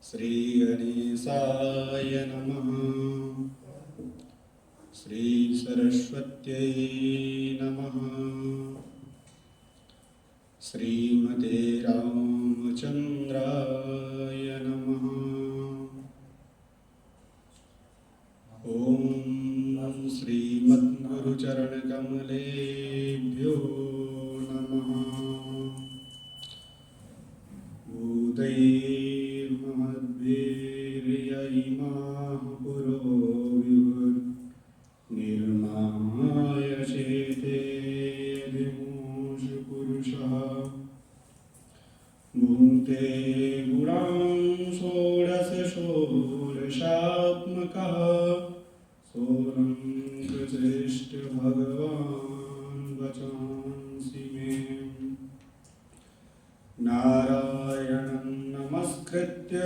श्री गणेशाय नमः। श्री सरस्वत्यै नमः। श्रीमते रामचंद्राय नमः। ओम श्रीमद्गुरुचरणकमलेभ्यो नमः। भूतैर्महद्भिर्यैमाः पुरो निर्माय चेते विमुषपुरुषः भुङ्क्ते गुणान् षोडश षोडशात्मकः सोऽहं प्रचेष्ट भगवान् वचांसि मे। नारायणं नमस्कृत्य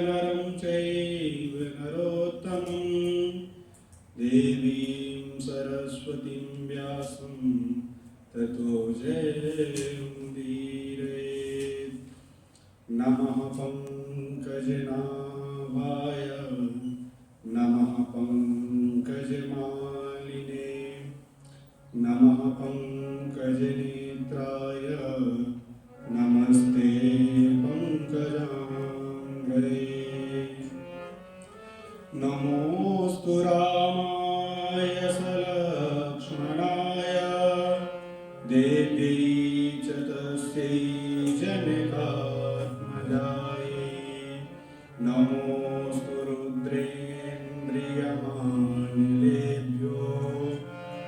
नरं चैव नरोत्तमं देवीं सरस्वतीं व्यासं ततो जयमुदीरयेत्। नमः पंकजनाभाय नमः पंकजमालिने नमः पंकजनेत्राय नमस्ते पंकजांग्रे। नमोऽस्तु रामाय सलक्ष्मणाय देव्यै च तस्यै जनकात्मजायै। नमोऽस्तु रुद्रेन्द्रियमानिलेभ्यो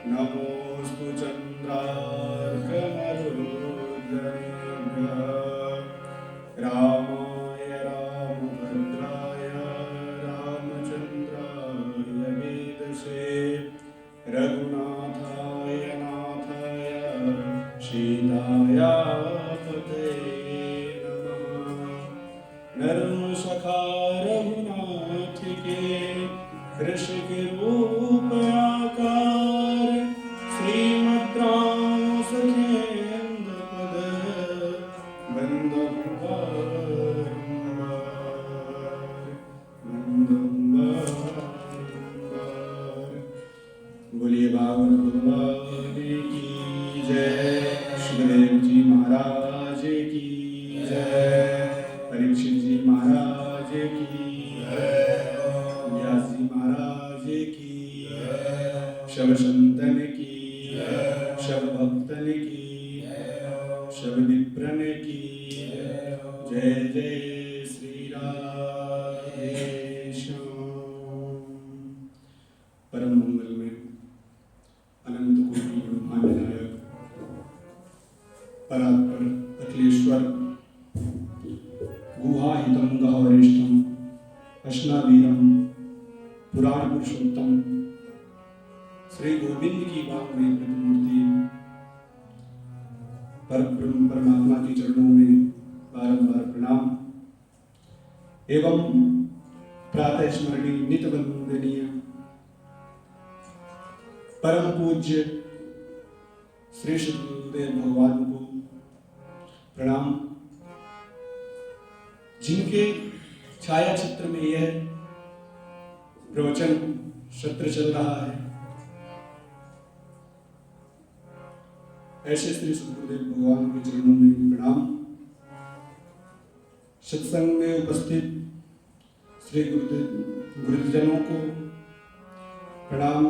नमोऽस्तु चन्द्रार्कमरुद्गणेभ्यः। रामाय रामभद्राय रामचन्द्राय वेदसे रघुनाथाय नाथाय सीताय पतये नमः। नरसखा रघुनाथ के कृष्ण के रूप आकार श्रीमद् राम सखेन्द्र पद बंदम बारंबार बंदम बारंबार। बोलिए भागवत भगवान की जय। सुखदेव जी महाराज की जय। परीक्षित जी महाराज की जय। व्यास जी महाराज की जय। शव संतन की जय। शव भक्तन की जय। शव विप्रन की जय। जय श्री राधे श्याम। परम मंगल में अनंत कोटि ब्रह्मांड नायक परात्पर अखिलेश्वर गुहाहितं गहवरिष्ठं अश्नावीरं पुराण पुरुषोत्तम श्री गोविंद की वाङ्मय प्रतिमूर्ति परब्रह्म परमात्मा के चरणों में बारंबार प्रणाम एवं प्रातः स्मरणीय नित्य वंदनीय परम पूज्य श्री शुद्धदेव भगवान को प्रणाम, जिनके छाया चित्र में यह प्रवचन सत्र चल रहा है। ऐसे श्री शुद्धदेव भगवान के चरणों में प्रणाम। सत्संग में उपस्थित श्री गुरुजनों को प्रणाम।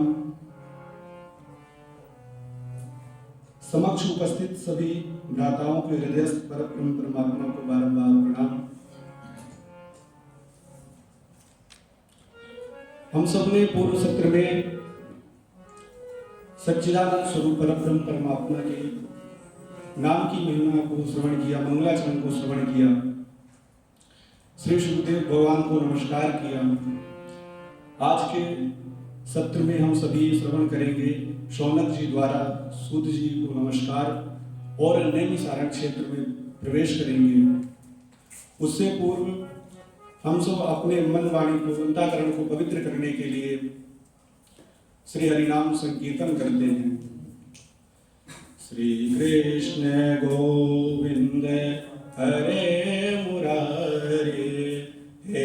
समक्ष उपस्थित सभी भ्राताओं के हृदयस्थ परब्रह्म परमात्मा को बारंबार प्रणाम। हम सबने पूर्व सत्र में सच्चिदानंद स्वरूप परब्रह्म परमात्मा के नाम की महिमा को श्रवण किया, मंगलाचरण को श्रवण किया, श्री शुद्धदेव भगवान को नमस्कार किया। आज के सत्र में हम सभी श्रवण करेंगे शौनक जी द्वारा सूत जी को नमस्कार और नैमिषारण्य क्षेत्र में प्रवेश करेंगे। उससे पूर्व हम सब अपने मन वाणी को अंतःकरण को पवित्र करने के लिए श्री हरिनाम संकीर्तन करते हैं। श्री कृष्ण गोविंद हरे मुरारे हे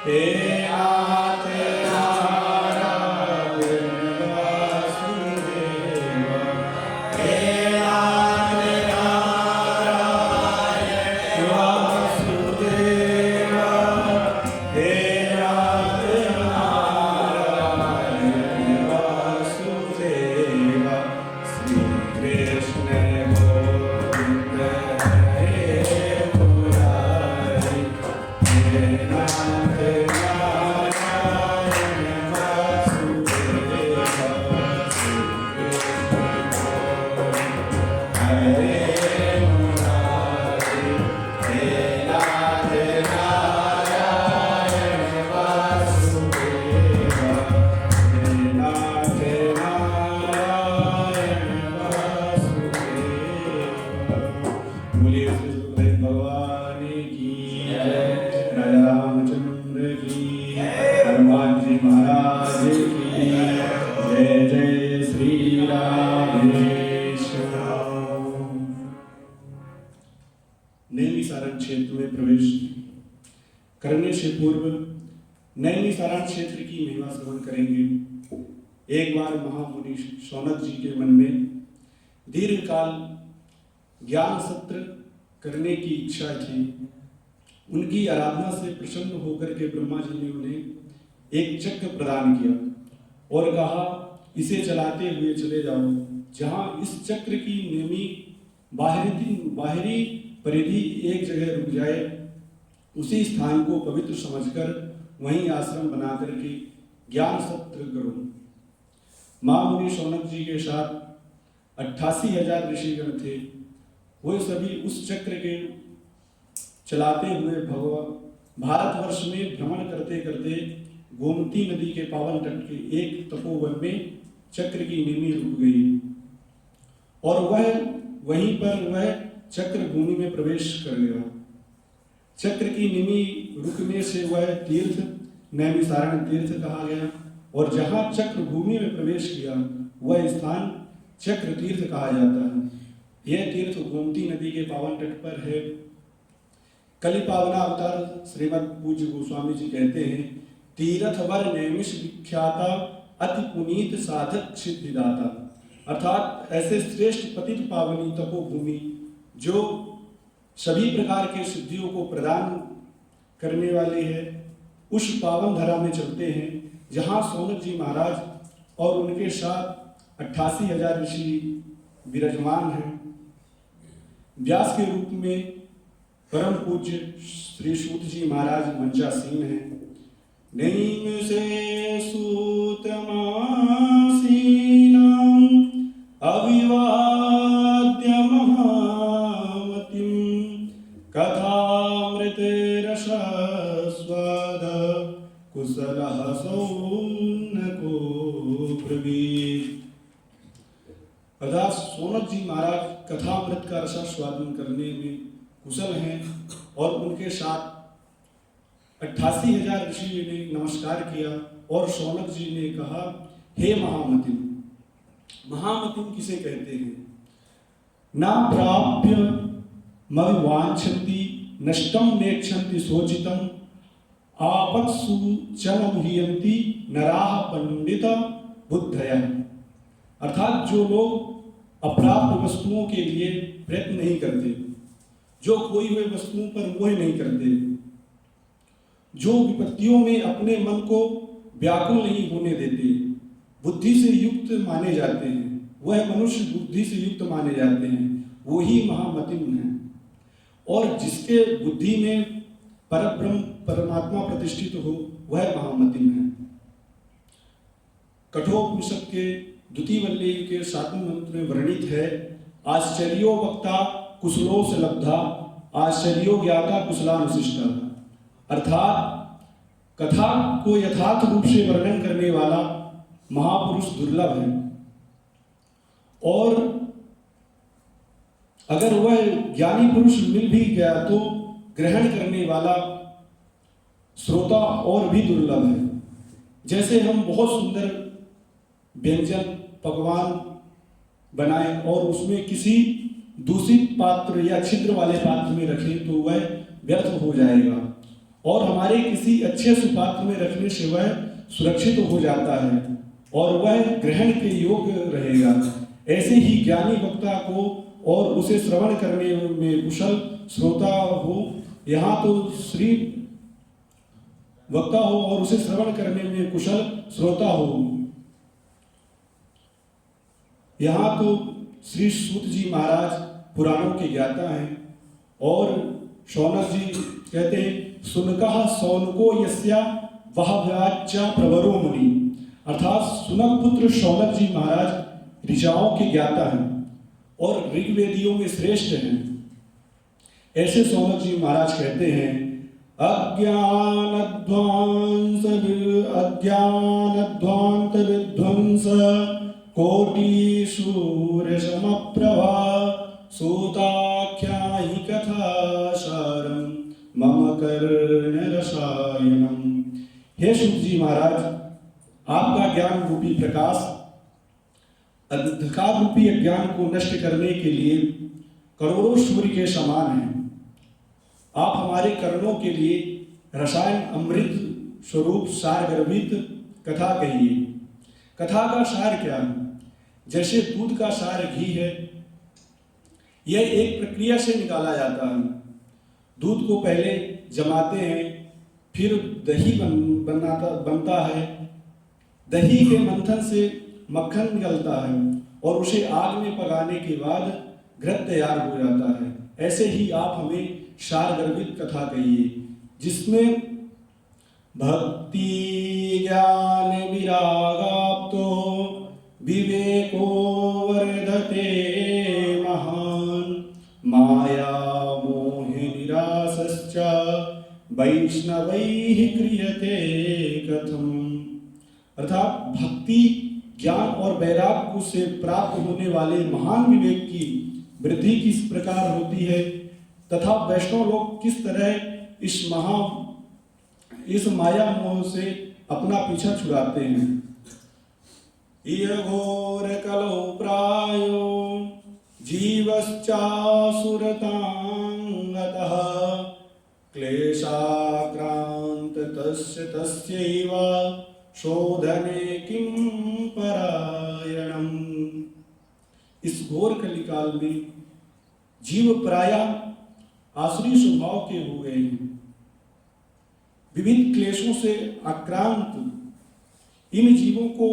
हे नाथ नारायण वासुदेव, हे नाथ नारायण वासुदेव, हे नाथ नारायण वासुदेव, श्री कृष्ण गोविंद हरे मुरारी, हे नाथ नारायण वासुदेव, श्री कृष्ण हरे मुरारी, हे नाथ नारायण वासुदेव, हे नाथ नारायण वासुदेव। बोलिए श्री सुखदेव भगवान की जय, राजा रामचंद्र की, हनुमान जी महाराज की जय। जय श्री राधेश्याम। नैमिषारण्य क्षेत्र में प्रवेश करने से पूर्व नैमिषारण्य क्षेत्र की महिमा श्रवण करेंगे। एक बार महामुनि शौनक जी के मन में दीर्घकाल ज्ञान सत्र करने की इच्छा थी। उनकी आराधना से प्रसन्न होकर के ब्रह्मा जी ने उन्हें एक चक्र प्रदान किया और कहा, इसे चलाते हुए चले जाओ। जहां इस चक्र की नेमी बाहरी परिधि एक जगह रुक जाए, उसी स्थान को पवित्र समझकर वहीं आश्रम बना करके ज्ञान सत्र करो। महामुनि शौनक जी के साथ 88,000 ऋषिगण थे। वो सभी उस चक्र के चलाते हुए भारतवर्ष में भ्रमण करते करते गोमती नदी के पावन तट के एक तपोवन में चक्र की नेमी रुक गई और वहीं पर वह चक्र भूमि में प्रवेश कर गया। चक्र की नेमी रुकने से वह तीर्थ नैमिषारण्य तीर्थ कहा गया और जहां चक्र भूमि में प्रवेश किया वह स्थान चक्र तीर्थ कहा जाता है। यह तीर्थ गोमती नदी के पावन तट पर है। कलि पावना अवतार श्रीमद पूज्य गोस्वामी जी कहते हैं, तीर्थवर नैमिष विख्याता अति पुनीत साधक सिद्धिदाता। अर्थात ऐसे श्रेष्ठ पतित पावनी तपोभूमि जो सभी प्रकार के सिद्धियों को प्रदान करने वाली है, उस पावन धरा में चलते हैं जहाँ शौनक जी महाराज और उनके साथ 88,000 ऋषि विराजमान हैं। व्यास के रूप में परम पूज्य श्री सूत जी महाराज मंचासीन हैं। नैम से सूतमासीनां अविवाद्य महामतिं कथामृते रसस्वाद कुशलः सौनको ब्रवीत्। अर्थात शौनक जी महाराज कथामृत का रसास्वादन करने में कुशल हैं और उनके साथ 88,000 ऋषि ने नमस्कार किया और शौनक जी ने कहा, हे महामतिम। महामतिम किसे कहते हैं? ना प्राप्य मविवांछन्ति नष्टम नेक्षन्ति सोचितम आपत्सु चममुह्यन्ति नराः पंडित बुद्धयः। अर्थात जो लोग अप्राप्त वस्तुओं के लिए प्रयत्न नहीं करते, जो खोई हुई वस्तुओं पर मोह नहीं करते, जो विपत्तियों में अपने मन को व्याकुल नहीं होने देते, बुद्धि से युक्त माने जाते हैं, वह मनुष्य बुद्धि से युक्त माने जाते हैं, वही महामतिम है। और जिसके बुद्धि में परब्रह्म परमात्मा प्रतिष्ठित हो वह महामतिम है। कठोपनिषद के द्वितीय वल्ली के 7वें मंत्र में वर्णित है, आश्चर्यो वक्ता कुशलो से लब्धा आश्चर्यो ज्ञाता कुशलानुशिष्टा। अर्थात कथा को यथार्थ रूप से वर्णन करने वाला महापुरुष दुर्लभ है और अगर वह ज्ञानी पुरुष मिल भी गया तो ग्रहण करने वाला श्रोता और भी दुर्लभ है। जैसे हम बहुत सुंदर व्यंजन पकवान बनाएं और उसमें किसी दूषित पात्र या छिद्र वाले पात्र में रखें तो वह व्यर्थ हो जाएगा। और हमारे किसी अच्छे सुपात्र में रखने से वह सुरक्षित हो जाता है और वह ग्रहण के योग्य रहेगा। ऐसे ही ज्ञानी वक्ता को और उसे श्रवण करने में कुशल श्रोता हो, यहाँ तो श्री वक्ता हो और उसे श्रवण करने में कुशल श्रोता हो। यहाँ तो श्री सूत जी महाराज पुराणों के ज्ञाता हैं और शौनक जी कहते हैं सुनकः सौनको यस्या वह व्याच्या प्रवरो मुनि, अर्थात सुनक पुत्र शौनक जी महाराज ऋचाओं के ज्ञाता हैं और ऋग्वेदियों में श्रेष्ठ हैं। ऐसे शौनक जी महाराज कहते हैं अज्ञानध्वांत विध्वंस कोटि सूर्य समप्रभा सूताख्याहि कथा सारम मम कर्ण रसायनम। हे सूत जी महाराज, आपका ज्ञान रूपी प्रकाश अंधकार रूपी अज्ञान को नष्ट करने के लिए करोड़ों सूर्य के समान है। आप हमारे कर्णों के लिए रसायन अमृत स्वरूप सार गर्भित कथा कहिए। कथा का सार क्या है? जैसे दूध का सार घी है, यह एक प्रक्रिया से निकाला जाता है। दूध को पहले जमाते हैं, फिर दही बनता है। दही के मंथन से मक्खन निकलता है और उसे आग में पकाने के बाद घृत तैयार हो जाता है। ऐसे ही आप हमें सार गर्भित कथा कहिए जिसमें भक्ति ज्ञान विरागाप्तो विवेको वर्धते महान माया मोह निरासश्च वैष्णवैः क्रियते कथम। अर्थात भक्ति ज्ञान और वैराग्य से प्राप्त होने वाले महान विवेक की वृद्धि किस प्रकार होती है तथा वैष्णव लोग किस तरह इस माया मोह से अपना पीछा छुड़ाते हैं। इह घोर कलो प्रायो जीवश्चासुरतांगतः क्लेशाक्रांत तस्यैव शोधने किं परायणम। इस घोर कलिकाल में जीव प्रायः आसुरी स्वभाव के हो गए हैं। विविध क्लेशों से आक्रांत इन जीवों को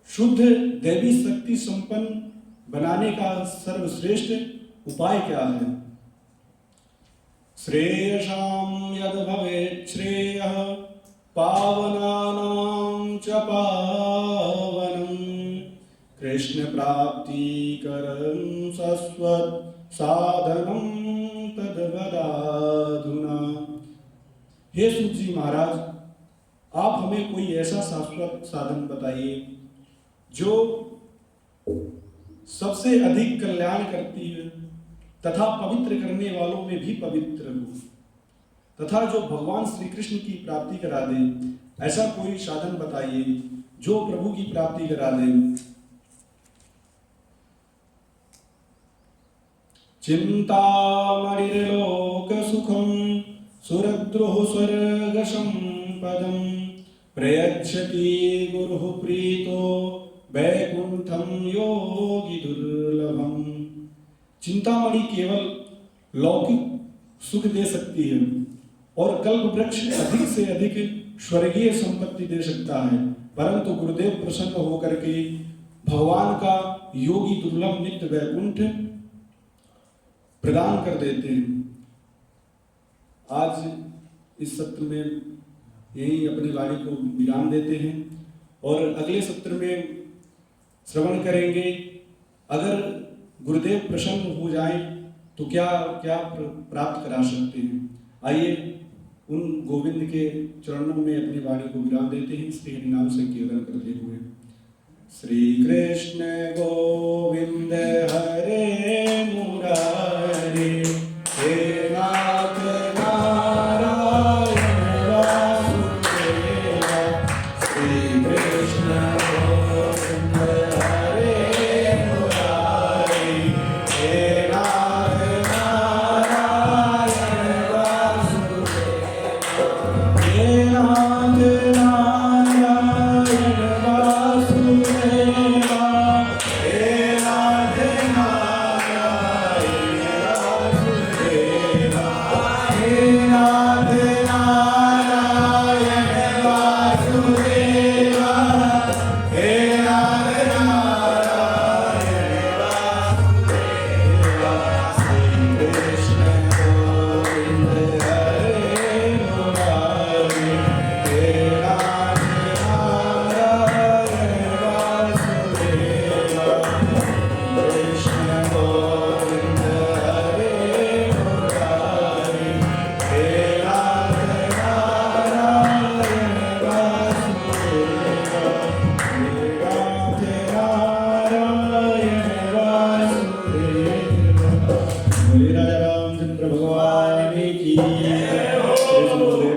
शुद्ध दैवी शक्ति संपन्न बनाने का सर्वश्रेष्ठ उपाय क्या है? श्रेयसां यद भवेत् श्रेयः पावनानां च पावनं कृष्ण प्राप्तिकरं शाश्वत साधनं तद्वदाधुना। हे सूत जी महाराज, आप हमें कोई ऐसा शाश्वत साधन बताइए जो सबसे अधिक कल्याण करती है तथा पवित्र करने वालों में भी पवित्र हो तथा जो भगवान श्री कृष्ण की प्राप्ति करा दे। ऐसा कोई साधन बताइए जो प्रभु की प्राप्ति करा दे। चिंतामणिर्लोक सुखम सुरद्रुः स्वर्ग संपदम प्रयच्छति गुरुः प्रीतो वैकुंठम योगी दुर्लभम। चिंतामणि केवल लौकिक सुख दे सकती है और कल्प वृक्ष अधिक से अधिक स्वर्गीय संपत्ति दे सकता है, परंतु गुरुदेव प्रसन्न होकर के भगवान का योगी दुर्लभ नित्य वैकुंठ प्रदान कर देते हैं। आज इस सत्र में यही अपनी वाणी को विराम देते हैं और अगले सत्र में श्रवण करेंगे। अगर गुरुदेव प्रसन्न हो जाए तो क्या क्या प्राप्त करा सकते हैं। आइए उन गोविंद के चरणों में अपनी वाणी को विराम देते हैं श्री हरि नाम संकीर्तन करते हुए। श्री कृष्ण गोविंद हरे मुरारे हे नाथ नारायण वासुदेवा। श्री कृष्ण गोविंद हरे मुरारे हे नाथ नारायण वासुदेवा।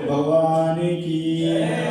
भगवान की